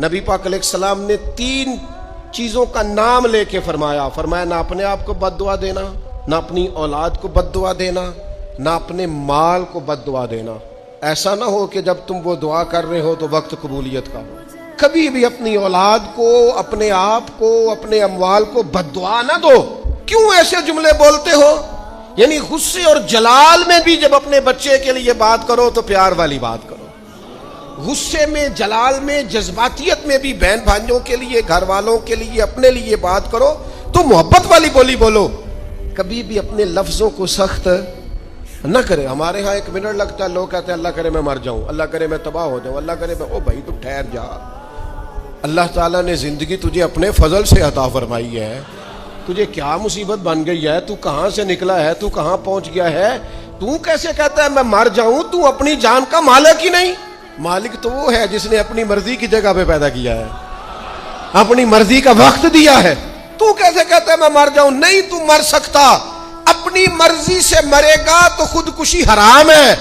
نبی پاک علیہ السلام نے 3 چیزوں کا نام لے کے فرمایا نہ اپنے آپ کو بد دعا دینا، نہ اپنی اولاد کو بد دعا دینا، نہ اپنے مال کو بد دعا دینا۔ ایسا نہ ہو کہ جب تم وہ دعا کر رہے ہو تو وقت قبولیت کا ہو۔ کبھی بھی اپنی اولاد کو، اپنے آپ کو، اپنے اموال کو بد دعا نہ دو۔ کیوں ایسے جملے بولتے ہو؟ یعنی غصے اور جلال میں بھی جب اپنے بچے کے لیے بات کرو تو پیار والی بات کرو، غصے میں، جلال میں، جذباتیت میں بھی بہن بھائیوں کے لیے، گھر والوں کے لیے، اپنے لیے بات کرو تو محبت والی بولی بولو۔ کبھی بھی اپنے لفظوں کو سخت نہ کرے۔ ہمارے ہاں 1 منٹ لگتا ہے، لوگ کہتے ہیں اللہ کرے میں مر جاؤں، اللہ کرے میں تباہ ہو جاؤں، اللہ کرے میں، او بھائی تو ٹھہر جا۔ اللہ تعالیٰ نے زندگی تجھے اپنے فضل سے عطا فرمائی ہے، تجھے کیا مصیبت بن گئی ہے، تو کہاں سے نکلا ہے، تو کہاں پہنچ گیا ہے، تو کیسے کہتا ہے میں مر جاؤں؟ تو اپنی جان کا مالک ہی نہیں۔ مالک تو وہ ہے جس نے اپنی مرضی کی جگہ پہ پیدا کیا ہے، اپنی مرضی کا وقت دیا ہے۔ تو کیسے کہتا ہے میں مر جاؤں؟ نہیں، تو مر سکتا، اپنی مرضی سے مرے گا تو خودکشی حرام ہے۔